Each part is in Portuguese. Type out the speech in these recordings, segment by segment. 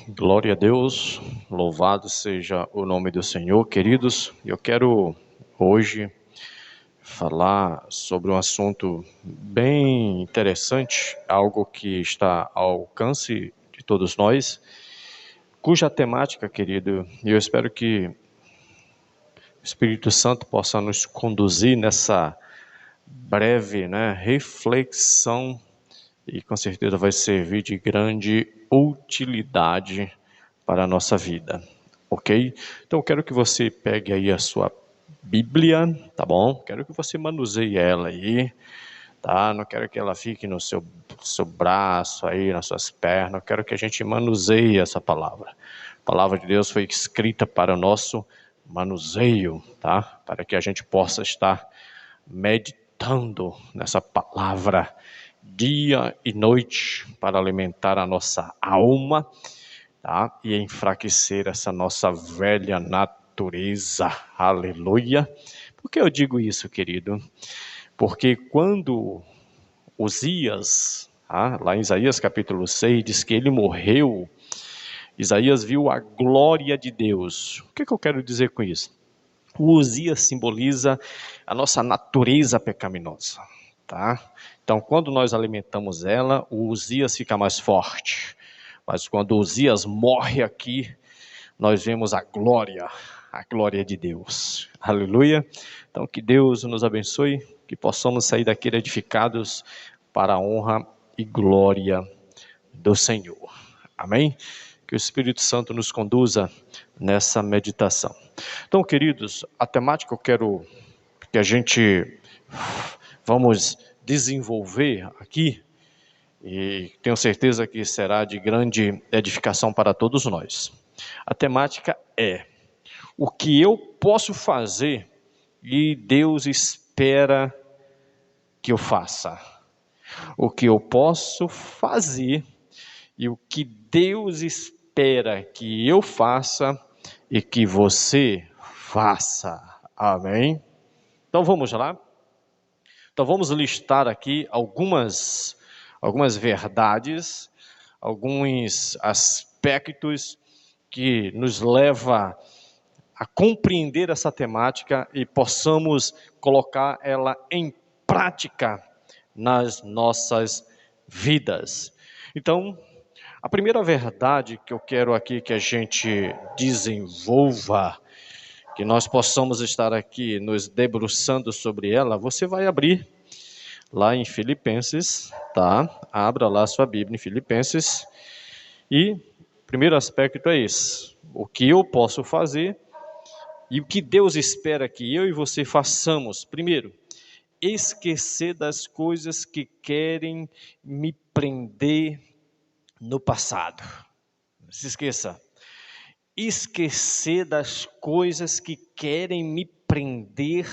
Glória a Deus, louvado seja o nome do Senhor, queridos. Eu quero hoje falar sobre um assunto bem interessante, algo que está ao alcance de todos nós, cuja temática, querido, eu espero que o Espírito Santo possa nos conduzir nessa breve, reflexão e com certeza vai servir de grande utilidade para a nossa vida, ok? Então eu quero que você pegue aí a sua Bíblia, tá bom? Quero que você manuseie ela aí, tá? Não quero que ela fique no seu braço aí, nas suas pernas. Eu quero que a gente manuseie essa palavra. A palavra de Deus foi escrita para o nosso manuseio, tá? Para que a gente possa estar meditando nessa palavra dia e noite para alimentar a nossa alma, tá? E enfraquecer essa nossa velha natureza. Aleluia. Por que eu digo isso, querido? Porque quando Uzias, lá em Isaías capítulo 6, diz que ele morreu, Isaías viu a glória de Deus. O que eu quero dizer com isso? O Uzias simboliza a nossa natureza pecaminosa, tá? Então, quando nós alimentamos ela, o Uzias fica mais forte. Mas quando o Uzias morre aqui, nós vemos a glória de Deus. Aleluia. Então, que Deus nos abençoe, que possamos sair daqui edificados para a honra e glória do Senhor. Amém? Que o Espírito Santo nos conduza nessa meditação. Então, queridos, a temática eu quero que a gente vamos desenvolver aqui, e tenho certeza que será de grande edificação para todos nós. A temática é: o que eu posso fazer e Deus espera que eu faça. O que eu posso fazer e o que Deus espera que eu faça e que você faça. Amém? Então vamos lá? Então vamos listar aqui algumas verdades, alguns aspectos que nos leva a compreender essa temática e possamos colocar ela em prática nas nossas vidas. Então, a primeira verdade que eu quero aqui que a gente desenvolva, que nós possamos estar aqui nos debruçando sobre ela, você vai abrir lá em Filipenses, tá? Abra lá a sua Bíblia em Filipenses. E o primeiro aspecto é esse: o que eu posso fazer e o que Deus espera que eu e você façamos. Primeiro, esquecer das coisas que querem me prender no passado. Não se esqueça. Esquecer das coisas que querem me prender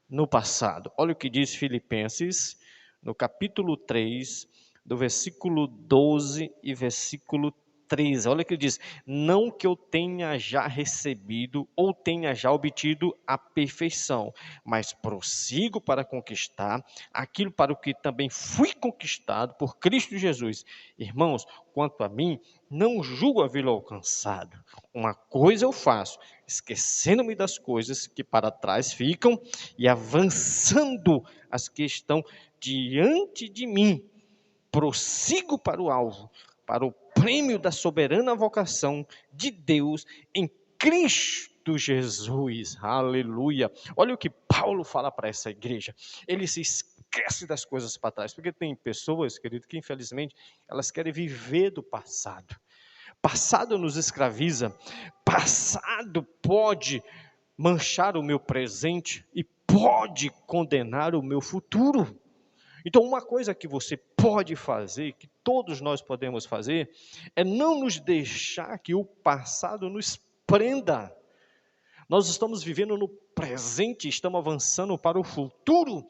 no passado. Olha o que diz Filipenses, no capítulo 3, do versículo 12 e versículo 13. Olha o que ele diz: não que eu tenha já recebido ou tenha já obtido a perfeição, mas prossigo para conquistar aquilo para o que também fui conquistado por Cristo Jesus. Irmãos, quanto a mim, não julgo havê-lo alcançado. Uma coisa eu faço, esquecendo-me das coisas que para trás ficam e avançando as que estão diante de mim, prossigo para o alvo, para o prêmio da soberana vocação de Deus em Cristo Jesus. Aleluia. Olha o que Paulo fala para essa igreja. Ele se esquece das coisas para trás, porque tem pessoas, querido, que infelizmente elas querem viver do passado. Passado nos escraviza, passado pode manchar o meu presente e pode condenar o meu futuro. Então, uma coisa que você pode fazer, que todos nós podemos fazer, é não nos deixar que o passado nos prenda. Nós estamos vivendo no presente, estamos avançando para o futuro,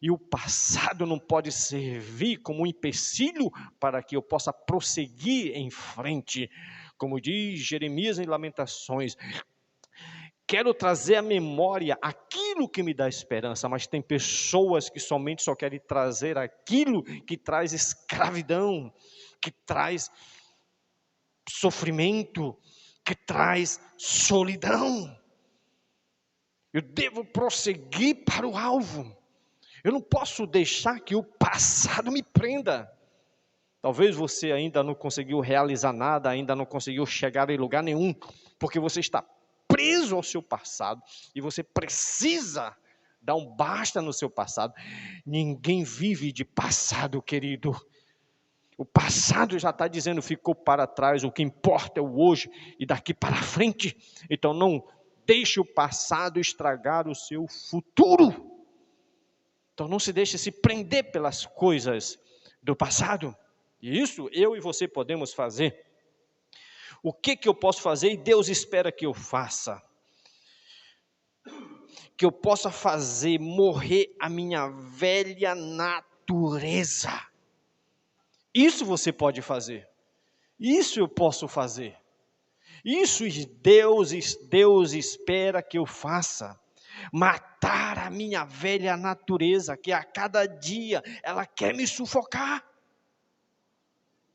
e o passado não pode servir como um empecilho para que eu possa prosseguir em frente. Como diz Jeremias em Lamentações, quero trazer à memória aquilo que me dá esperança, mas tem pessoas que somente só querem trazer aquilo que traz escravidão, que traz sofrimento, que traz solidão. Eu devo prosseguir para o alvo. Eu não posso deixar que o passado me prenda. Talvez você ainda não conseguiu realizar nada, ainda não conseguiu chegar em lugar nenhum, porque você está preso ao seu passado e você precisa dar um basta no seu passado. Ninguém vive de passado, querido. O passado já está dizendo, ficou para trás, o que importa é o hoje e daqui para frente. Então não deixe o passado estragar o seu futuro. Então não se deixe se prender pelas coisas do passado. E isso eu e você podemos fazer. O que eu posso fazer e Deus espera que eu faça? Que eu possa fazer morrer a minha velha natureza. Isso você pode fazer. Isso eu posso fazer. Isso Deus espera que eu faça. Matar a minha velha natureza, que a cada dia ela quer me sufocar.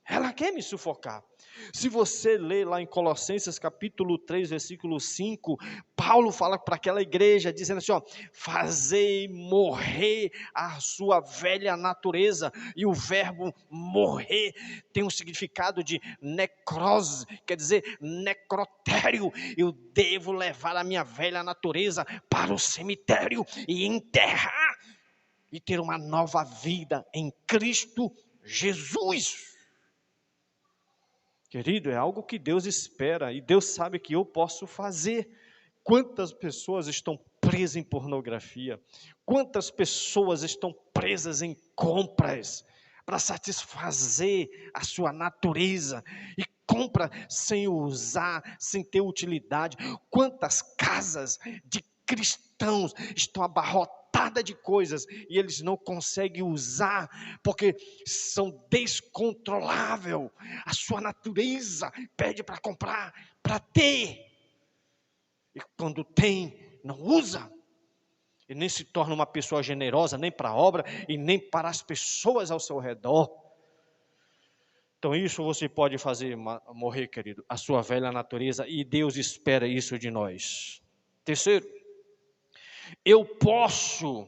Ela quer me sufocar. Se você ler lá em Colossenses capítulo 3, versículo 5, Paulo fala para aquela igreja, dizendo assim, ó, fazei morrer a sua velha natureza, e o verbo morrer tem um significado de necrose, quer dizer, necrotério. Eu devo levar a minha velha natureza para o cemitério e enterrar, e ter uma nova vida em Cristo Jesus. Querido, é algo que Deus espera e Deus sabe que eu posso fazer. Quantas pessoas estão presas em pornografia? Quantas pessoas estão presas em compras para satisfazer a sua natureza e compra sem usar, sem ter utilidade? Quantas casas de cristãos estão abarrotadas de coisas e eles não conseguem usar porque são descontroláveis. A sua natureza pede para comprar, para ter, e quando tem, não usa, e nem se torna uma pessoa generosa, nem para a obra e nem para as pessoas ao seu redor. Então isso você pode fazer morrer, querido, a sua velha natureza, e Deus espera isso de nós. Terceiro, eu posso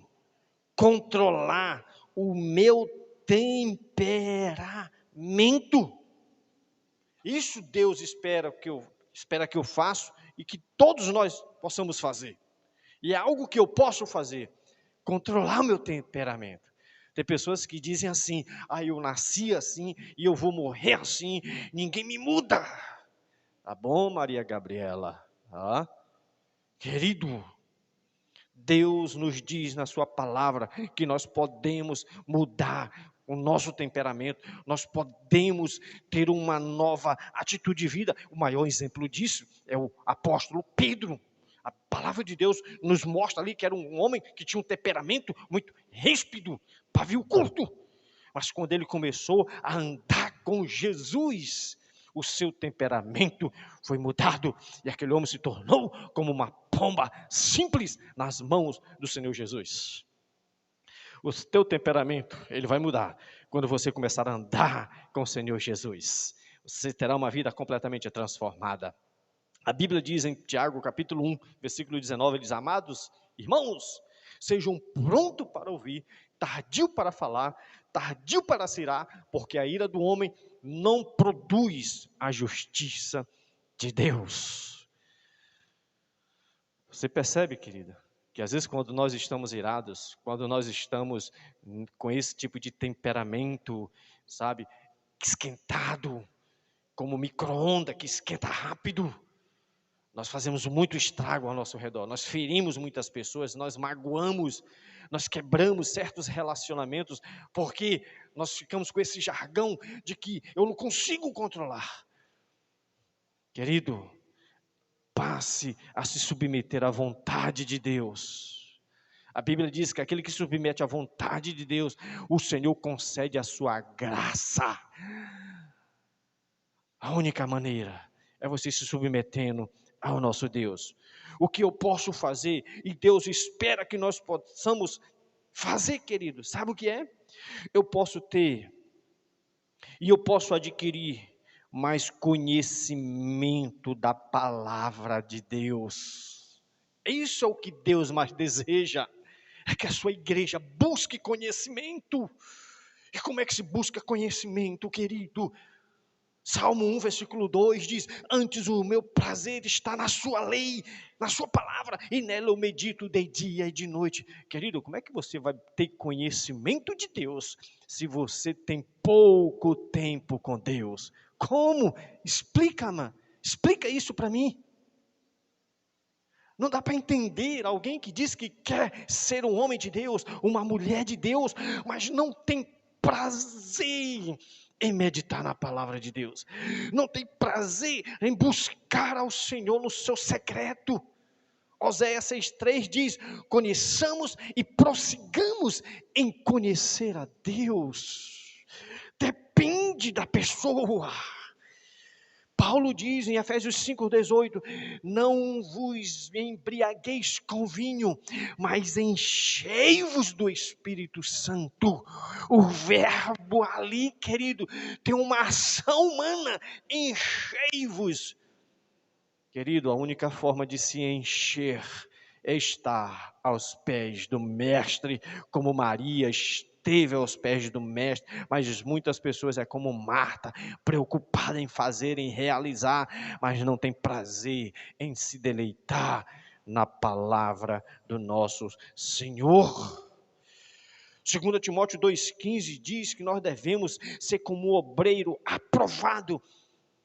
controlar o meu temperamento. Isso Deus espera que eu faça e que todos nós possamos fazer. E é algo que eu posso fazer, controlar o meu temperamento. Tem pessoas que dizem assim, eu nasci assim e eu vou morrer assim, ninguém me muda. Tá bom, Maria Gabriela? Querido, Deus nos diz na sua palavra que nós podemos mudar o nosso temperamento, nós podemos ter uma nova atitude de vida. O maior exemplo disso é o apóstolo Pedro. A palavra de Deus nos mostra ali que era um homem que tinha um temperamento muito ríspido, pavio curto. Mas quando ele começou a andar com Jesus, o seu temperamento foi mudado e aquele homem se tornou como uma pomba simples nas mãos do Senhor Jesus. O teu temperamento, ele vai mudar quando você começar a andar com o Senhor Jesus. Você terá uma vida completamente transformada. A Bíblia diz em Tiago, capítulo 1, versículo 19, ele diz, amados irmãos, sejam prontos para ouvir, tardio para falar, tardio para se irar, porque a ira do homem não produz a justiça de Deus. Você percebe, querida, que às vezes quando nós estamos irados, quando nós estamos com esse tipo de temperamento, sabe, esquentado, como micro-ondas que esquenta rápido, nós fazemos muito estrago ao nosso redor, nós ferimos muitas pessoas, nós magoamos, nós quebramos certos relacionamentos, porque nós ficamos com esse jargão de que eu não consigo controlar. Querido, passe a se submeter à vontade de Deus. A Bíblia diz que aquele que se submete à vontade de Deus, o Senhor concede a sua graça. A única maneira é você se submetendo ao nosso Deus. O que eu posso fazer, e Deus espera que nós possamos fazer, querido, sabe o que é? Eu posso ter, e eu posso adquirir mas conhecimento da palavra de Deus. Isso é o que Deus mais deseja, é que a sua igreja busque conhecimento. E como é que se busca conhecimento, querido? Salmo 1, versículo 2 diz: antes o meu prazer está na sua lei, na sua palavra, e nela eu medito de dia e de noite. Querido, como é que você vai ter conhecimento de Deus se você tem pouco tempo com Deus? Como? Explica-me, explica isso para mim. Não dá para entender alguém que diz que quer ser um homem de Deus, uma mulher de Deus, mas não tem prazer em meditar na palavra de Deus, não tem prazer em buscar ao Senhor no seu secreto. Oséias 6,3 diz: conheçamos e prossigamos em conhecer a Deus. Depende da pessoa. Paulo diz em Efésios 5,18: não vos embriagueis com vinho, mas enchei-vos do Espírito Santo. O verbo ali, querido, tem uma ação humana: enchei-vos. Querido, a única forma de se encher é estar aos pés do Mestre, como Maria esteve aos pés do Mestre. Mas muitas pessoas é como Marta, preocupada em fazer, em realizar, mas não tem prazer em se deleitar na palavra do nosso Senhor. 2 Timóteo 2,15 diz que nós devemos ser como o obreiro aprovado,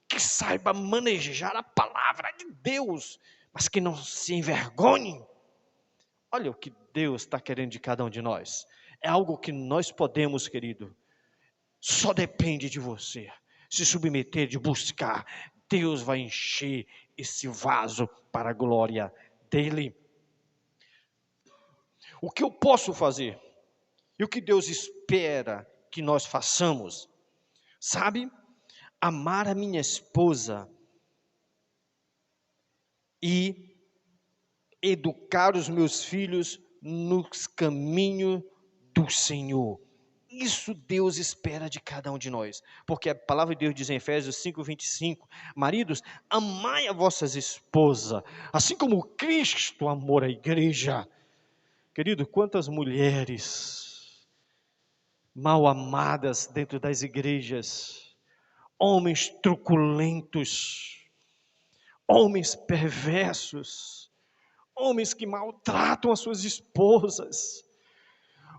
que saiba manejar a palavra de Deus, mas que não se envergonhe. Olha o que Deus está querendo de cada um de nós. É algo que nós podemos, querido, só depende de você se submeter, de buscar. Deus vai encher esse vaso para a glória dele. O que eu posso fazer? E o que Deus espera que nós façamos? Sabe? Amar a minha esposa e educar os meus filhos nos caminhos do Senhor. Isso Deus espera de cada um de nós, porque a palavra de Deus diz em Efésios 5,25, maridos, amai a vossas esposas, assim como Cristo amou a igreja. Querido, quantas mulheres mal amadas dentro das igrejas, homens truculentos, homens perversos, homens que maltratam as suas esposas,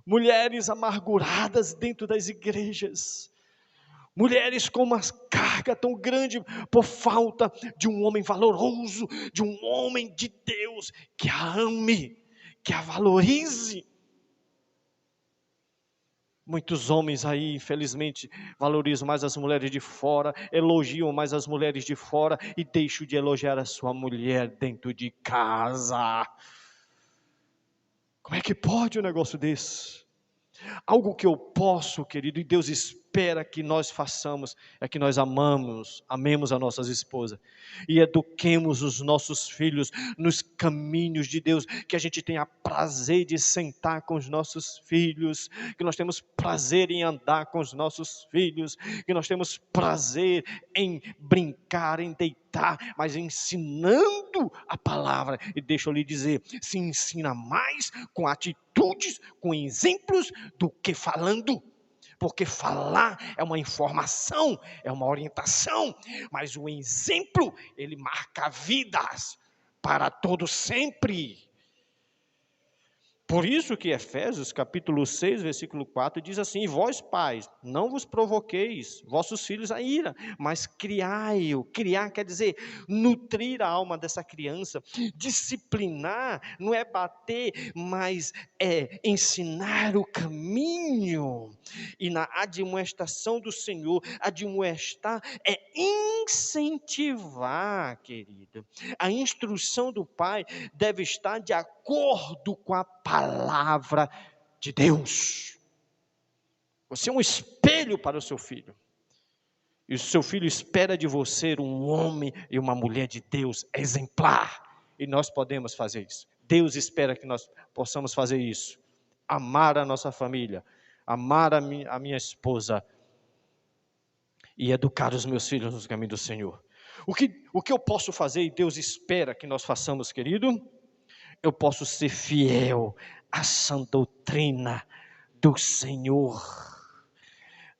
mulheres amarguradas dentro das igrejas, mulheres com uma carga tão grande por falta de um homem valoroso, de um homem de Deus que a ame, que a valorize. Muitos homens aí, infelizmente, valorizam mais as mulheres de fora, elogiam mais as mulheres de fora e deixam de elogiar a sua mulher dentro de casa. Como é que pode um negócio desse? Algo que eu posso, querido, e Deus espera que nós façamos, é que nós amemos as nossas esposas, e eduquemos os nossos filhos nos caminhos de Deus, que a gente tenha prazer de sentar com os nossos filhos, que nós temos prazer em andar com os nossos filhos, que nós temos prazer em brincar, em deitar, mas ensinando a palavra. E deixa eu lhe dizer, se ensina mais com atitudes, com exemplos, do que falando, porque falar é uma informação, é uma orientação, mas o exemplo, ele marca vidas para todo sempre. Por isso que Efésios capítulo 6, versículo 4 diz assim: vós pais, não vos provoqueis vossos filhos a ira, mas criai-o. Criar quer dizer nutrir a alma dessa criança. Disciplinar não é bater, mas é ensinar o caminho. E na admoestação do Senhor, admoestar é incentivar, querido. A instrução do pai deve estar de acordo com a palavra de Deus. Você é um espelho para o seu filho. E o seu filho espera de você um homem e uma mulher de Deus exemplar. E nós podemos fazer isso. Deus espera que nós possamos fazer isso. Amar a nossa família, amar a minha esposa e educar os meus filhos no caminho do Senhor. O que eu posso fazer e Deus espera que nós façamos, querido? Eu posso ser fiel à sã doutrina do Senhor.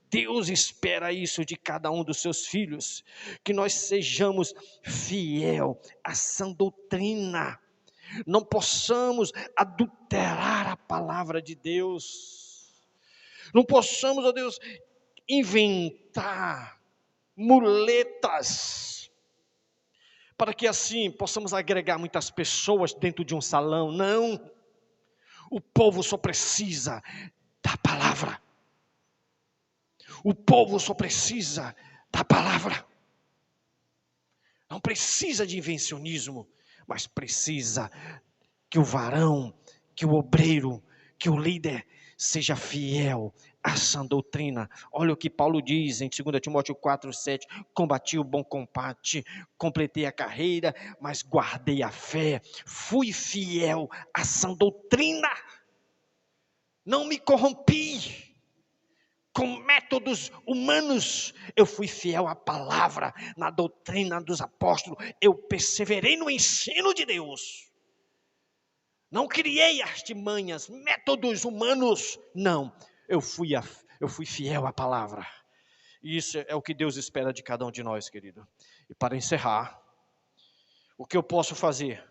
Deus espera isso de cada um dos seus filhos, que nós sejamos fiel à sã doutrina. Não possamos adulterar a palavra de Deus. Não possamos, ó Deus, inventar muletas para que assim possamos agregar muitas pessoas dentro de um salão. Não. O povo só precisa da palavra. O povo só precisa da palavra. Não precisa de invencionismo, mas precisa que o varão, que o obreiro, que o líder seja fiel à sã doutrina. Olha o que Paulo diz em 2 Timóteo 4:7, combati o bom combate, completei a carreira, mas guardei a fé, fui fiel à sã doutrina, não me corrompi com métodos humanos, eu fui fiel à palavra, na doutrina dos apóstolos, eu perseverei no ensino de Deus. Não criei artimanhas, métodos humanos, não, eu fui fiel à palavra. E isso é o que Deus espera de cada um de nós, querido. E para encerrar, o que eu posso fazer,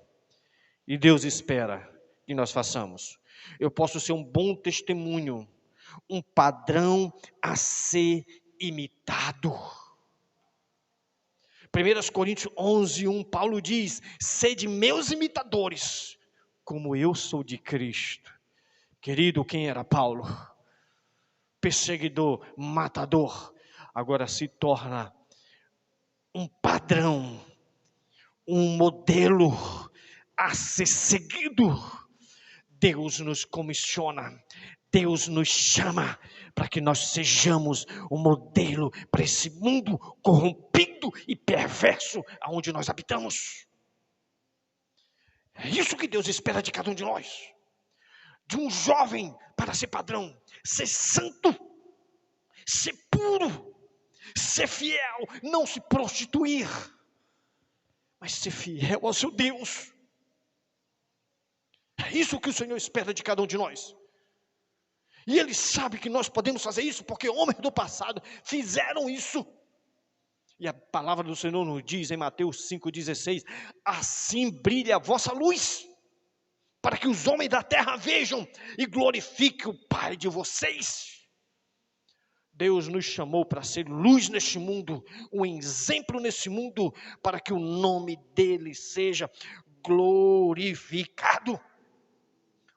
e Deus espera que nós façamos, eu posso ser um bom testemunho, um padrão a ser imitado. 1 Coríntios 11:1, Paulo diz, sede meus imitadores, como eu sou de Cristo. Querido, quem era Paulo? Perseguidor, matador, agora se torna um padrão, um modelo a ser seguido. Deus nos comissiona, Deus nos chama para que nós sejamos um modelo para esse mundo corrompido e perverso aonde nós habitamos. É isso que Deus espera de cada um de nós. De um jovem para ser padrão, ser santo, ser puro, ser fiel, não se prostituir, mas ser fiel ao seu Deus. É isso que o Senhor espera de cada um de nós. E Ele sabe que nós podemos fazer isso, porque homens do passado fizeram isso. E a palavra do Senhor nos diz em Mateus 5,16, assim brilha a vossa luz, para que os homens da terra vejam e glorifiquem o Pai de vocês. Deus nos chamou para ser luz neste mundo, um exemplo nesse mundo, para que o nome dEle seja glorificado.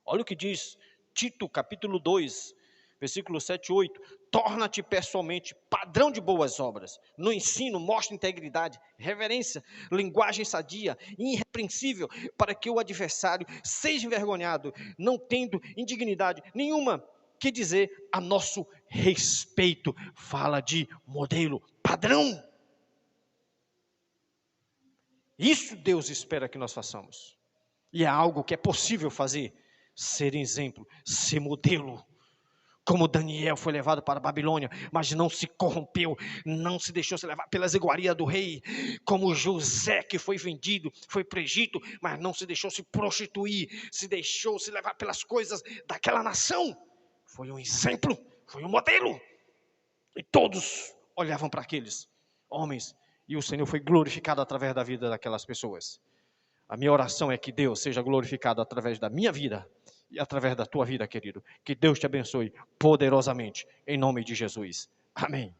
Olha o que diz Tito, capítulo 2, versículo 7 e 8. Torna-te pessoalmente padrão de boas obras. No ensino, mostra integridade, reverência, linguagem sadia, irrepreensível, para que o adversário seja envergonhado, não tendo indignidade nenhuma que dizer a nosso respeito. Fala de modelo, padrão. Isso Deus espera que nós façamos. E é algo que é possível fazer. Ser exemplo, ser modelo. Como Daniel foi levado para a Babilônia, mas não se corrompeu, não se deixou se levar pelas iguarias do rei. Como José, que foi vendido, foi para o Egito, mas não se deixou se prostituir, se deixou se levar pelas coisas daquela nação. Foi um exemplo, foi um modelo. E todos olhavam para aqueles homens, e o Senhor foi glorificado através da vida daquelas pessoas. A minha oração é que Deus seja glorificado através da minha vida e através da tua vida, querido. Que Deus te abençoe poderosamente, em nome de Jesus. Amém.